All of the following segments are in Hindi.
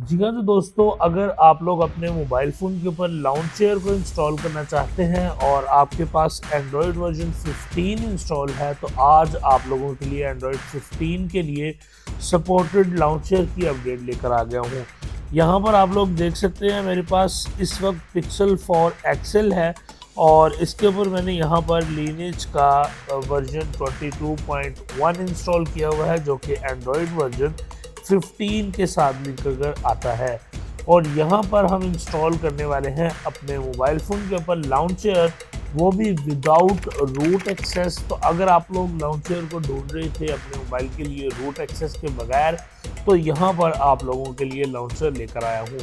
जी हाँ, तो दोस्तों अगर आप लोग अपने मोबाइल फ़ोन के ऊपर लॉन्चर को इंस्टॉल करना चाहते हैं और आपके पास एंड्रॉयड वर्ज़न 15 इंस्टॉल है, तो आज आप लोगों के लिए एंड्रॉयड 15 के लिए सपोर्टेड लॉन्चर की अपडेट लेकर आ गया हूँ। यहाँ पर आप लोग देख सकते हैं मेरे पास इस वक्त पिक्सल 4 एक्सेल है और इसके ऊपर मैंने यहाँ पर लीनेज का वर्ज़न 22.1 इंस्टॉल किया हुआ है, जो कि एंड्रॉयड वर्ज़न 15 के साथ लिंक कर आता है। और यहाँ पर हम इंस्टॉल करने वाले हैं अपने मोबाइल फ़ोन के ऊपर लॉन्चर, वो भी विदाउट रूट एक्सेस। तो अगर आप लोग लॉन्चर को ढूंढ रहे थे अपने मोबाइल के लिए रूट एक्सेस के बगैर, तो यहाँ पर आप लोगों के लिए लॉन्चर लेकर आया हूँ।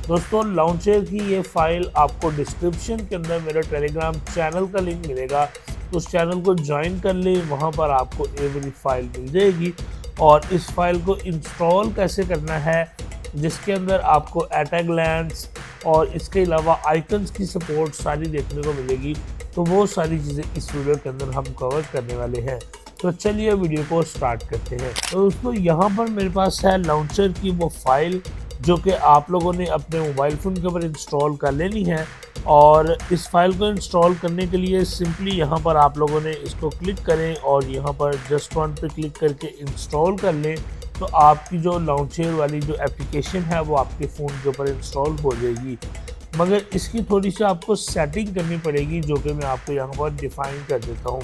दोस्तों लॉन्चर की ये फ़ाइल आपको डिस्क्रिप्शन के अंदर मेरे टेलीग्राम चैनल का लिंक मिलेगा, उस चैनल को ज्वाइन कर लें, वहाँ पर आपको ये वाली फ़ाइल मिल जाएगी। और इस फाइल को इंस्टॉल कैसे करना है, जिसके अंदर आपको एट अ ग्लैंस और इसके अलावा आइकन्स की सपोर्ट सारी देखने को मिलेगी, तो वो सारी चीज़ें इस वीडियो के अंदर हम कवर करने वाले हैं। तो चलिए वीडियो को स्टार्ट करते हैं। तो दोस्तों यहाँ पर मेरे पास है लॉन्चर की वो फाइल, जो कि आप लोगों ने अपने मोबाइल फ़ोन के ऊपर इंस्टॉल कर लेनी है। और इस फाइल को इंस्टॉल करने के लिए सिंपली यहाँ पर आप लोगों ने इसको क्लिक करें और यहाँ पर जस्ट वन पे क्लिक करके इंस्टॉल कर लें, तो आपकी जो लॉन्चर वाली जो एप्लीकेशन है वो आपके फ़ोन के ऊपर इंस्टॉल हो जाएगी। मगर इसकी थोड़ी सी आपको सेटिंग करनी पड़ेगी, जो कि मैं आपको यहाँ पर डिफ़ाइन कर देता हूँ।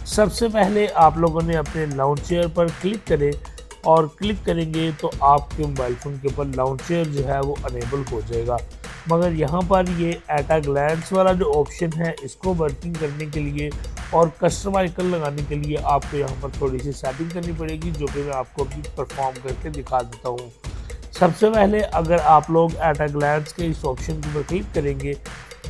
सबसे पहले आप लोगों ने अपने लॉन्चर पर क्लिक करें और क्लिक करेंगे तो आपके मोबाइल फ़ोन के ऊपर लॉन्चर जो है वो अनेबल हो जाएगा। मगर यहाँ पर ये एट अ ग्लैंस वाला जो ऑप्शन है, इसको वर्किंग करने के लिए और कस्टम आइकन लगाने के लिए आपको यहाँ पर थोड़ी सी सेटिंग करनी पड़ेगी, जो कि मैं आपको अभी परफॉर्म करके दिखा देता हूँ। सबसे पहले अगर आप लोग एट अ ग्लैंस के इस ऑप्शन के ऊपर क्लिक करेंगे,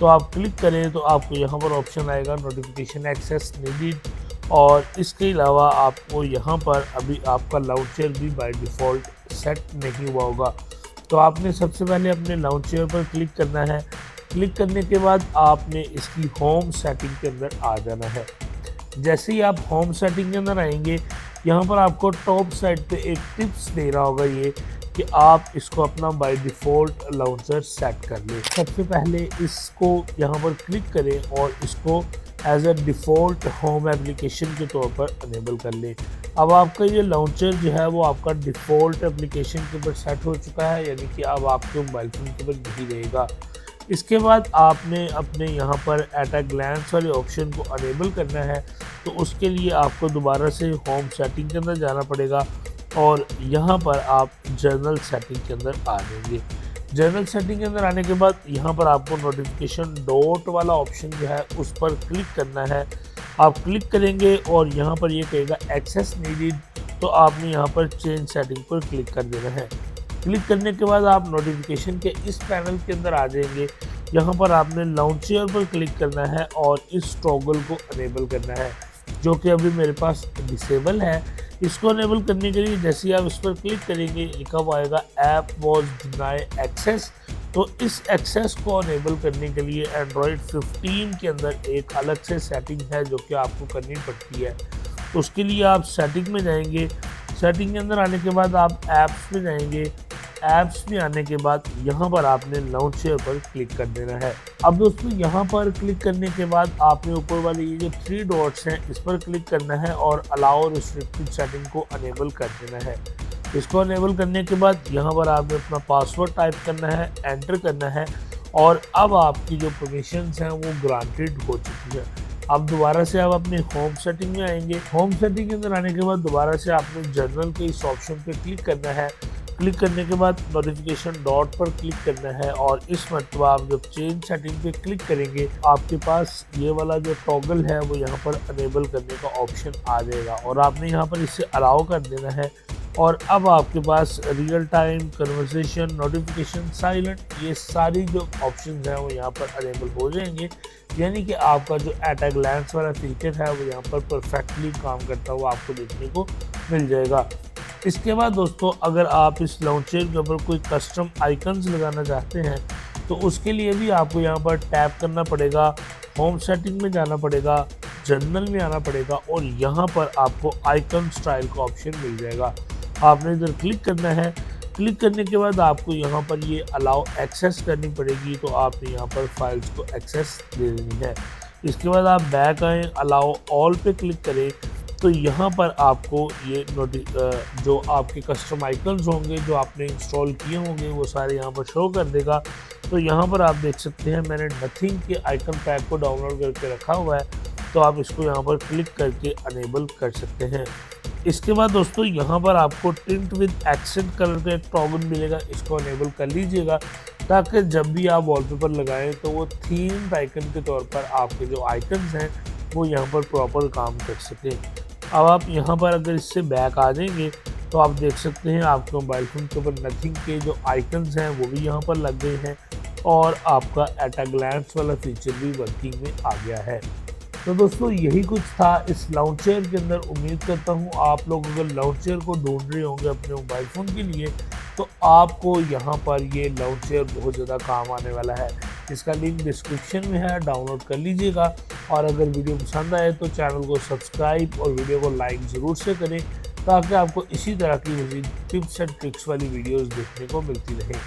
तो आप क्लिक करें तो आपको यहाँ पर ऑप्शन आएगा नोटिफिकेशन एक्सेस नीडेड। और इसके अलावा आपको यहाँ पर अभी आपका लाउंचर भी बाय डिफ़ॉल्ट सेट नहीं हुआ होगा, तो आपने सबसे पहले अपने लाउंचर पर क्लिक करना है। क्लिक करने के बाद आपने इसकी होम सेटिंग के अंदर आ जाना है। जैसे ही आप होम सेटिंग के अंदर आएंगे, यहाँ पर आपको टॉप साइड पे एक टिप्स दे रहा होगा ये कि आप इसको अपना बाय डिफ़ॉल्ट लाउंचर सेट कर लें। सबसे पहले इसको यहाँ पर क्लिक करें और इसको as a default home application के तौर पर अनेबल कर लें। अब आपका ये लाउंचर जो है वो आपका डिफ़ॉल्ट एप्लीकेशन के ऊपर सेट हो चुका है, यानी कि अब आपके मोबाइल फ़ोन के ऊपर नहीं रहेगा। इसके बाद आपने अपने यहाँ पर एट अ ग्लैंस वाले ऑप्शन को अनेबल करना है, तो उसके लिए आपको दोबारा से होम सेटिंग के अंदर जाना पड़ेगा और यहाँ पर आप जनरल सेटिंग के अंदर आ जाएंगे। जनरल सेटिंग के अंदर आने के बाद यहाँ पर आपको नोटिफिकेशन डॉट वाला ऑप्शन जो है उस पर क्लिक करना है। आप क्लिक करेंगे और यहाँ पर ये कहेगा एक्सेस नीडेड, तो आपने यहाँ पर चेंज सेटिंग पर क्लिक कर देना है। क्लिक करने के बाद आप नोटिफिकेशन के इस पैनल के अंदर आ जाएंगे। यहाँ पर आपने लॉन्चर पर क्लिक करना है और इस टॉगल को अनेबल करना है, जो कि अभी मेरे पास डिसेबल है। इसको अनेबल करने के लिए जैसे ही आप इस पर क्लिक करेंगे, लिखा हुआ आएगा ऐप वॉज डिनाई एक्सेस। तो इस एक्सेस को अनेबल करने के लिए एंड्रॉयड 15 के अंदर एक अलग से सेटिंग है, जो कि आपको करनी पड़ती है। तो उसके लिए आप सेटिंग में जाएंगे। सेटिंग के अंदर आने के बाद आप ऐप्स में जाएंगे। ऐप्स में आने के बाद यहाँ पर आपने लॉन्चर पर क्लिक कर देना है। अब दोस्तों यहाँ पर क्लिक करने के बाद आपने ऊपर वाले ये जो 3 डॉट्स हैं, इस पर क्लिक करना है और अलाउ रिस्ट्रिक्टेड सेटिंग को अनेबल कर देना है। इसको अनेबल करने के बाद यहाँ पर आपने अपना पासवर्ड टाइप करना है, एंटर करना है और अब आपकी जो परमिशंस हैं वो ग्रांटेड हो चुकी है। अब दोबारा से आप अपने होम सेटिंग में आएंगे। होम सेटिंग के अंदर आने के बाद दोबारा से आपने जनरल के इस ऑप्शन पे क्लिक करना है। क्लिक करने के बाद नोटिफिकेशन डॉट पर क्लिक करना है और इस मरतबा आप जब चेंज सेटिंग पे क्लिक करेंगे, आपके पास ये वाला जो टॉगल है वो यहाँ पर अनेबल करने का ऑप्शन आ जाएगा और आपने यहाँ पर इसे अलाउ कर देना है। और अब आपके पास real time conversation, notification, silent, ये सारी जो ऑप्शंस हैं वो यहाँ पर अनेबल हो जाएंगे, यानी कि आपका जो एट अ ग्लैंस वाला फीचर है वो यहाँ पर परफेक्टली काम करता हुआ आपको देखने को मिल जाएगा। इसके बाद दोस्तों अगर आप इस लॉन्चर के ऊपर कोई कस्टम आइकन्स लगाना चाहते हैं, तो उसके लिए भी आपको यहाँ पर टैप करना पड़ेगा, होम सेटिंग में जाना पड़ेगा, जनरल में आना पड़ेगा और यहाँ पर आपको आइकन स्टाइल का ऑप्शन मिल जाएगा। आपने इधर क्लिक करना है। क्लिक करने के बाद आपको यहाँ पर ये अलाउ एक्सेस करनी पड़ेगी, तो आपने यहाँ पर फाइल्स को एक्सेस दे देनी है। इसके बाद आप बैक आएँ, अलाउ ऑल पे क्लिक करें, तो यहाँ पर आपको ये जो आपके कस्टम आइकन्स होंगे जो आपने इंस्टॉल किए होंगे वो सारे यहाँ पर शो कर देगा। तो यहाँ पर आप देख सकते हैं मैंने नथिंग के आइकन पैक को डाउनलोड करके रखा हुआ है, तो आप इसको यहाँ पर क्लिक करके अनेबल कर सकते हैं। इसके बाद दोस्तों यहाँ पर आपको टिंट विद एक्सेंट कलर का एक टॉगल मिलेगा, इसको अनेबल कर लीजिएगा ताकि जब भी आप वॉलपेपर लगाएं तो वो थीम्ड आइकन के तौर पर आपके जो आइकन्स हैं वो यहाँ पर प्रॉपर काम कर सकें। अब आप यहाँ पर अगर इससे बैक आ जाएंगे तो आप देख सकते हैं आपके मोबाइल फ़ोन के ऊपर नथिंग के जो आइकन्स हैं वो भी यहाँ पर लग गए हैं और आपका एट अ ग्लैंस वाला फीचर भी वर्किंग में आ गया है। तो दोस्तों यही कुछ था इस लाउंचर के अंदर। उम्मीद करता हूँ आप लोग अगर लाउंचर को ढूंढ रहे होंगे अपने मोबाइल फ़ोन के लिए तो आपको यहाँ पर ये लाउंचर बहुत ज़्यादा काम आने वाला है। इसका लिंक डिस्क्रिप्शन में है, डाउनलोड कर लीजिएगा। और अगर वीडियो पसंद आए तो चैनल को सब्सक्राइब और वीडियो को लाइक ज़रूर से करें ताकि आपको इसी तरह की मज़ीद टिप्स एंड ट्रिक्स वाली वीडियोज़ देखने को मिलती रहे।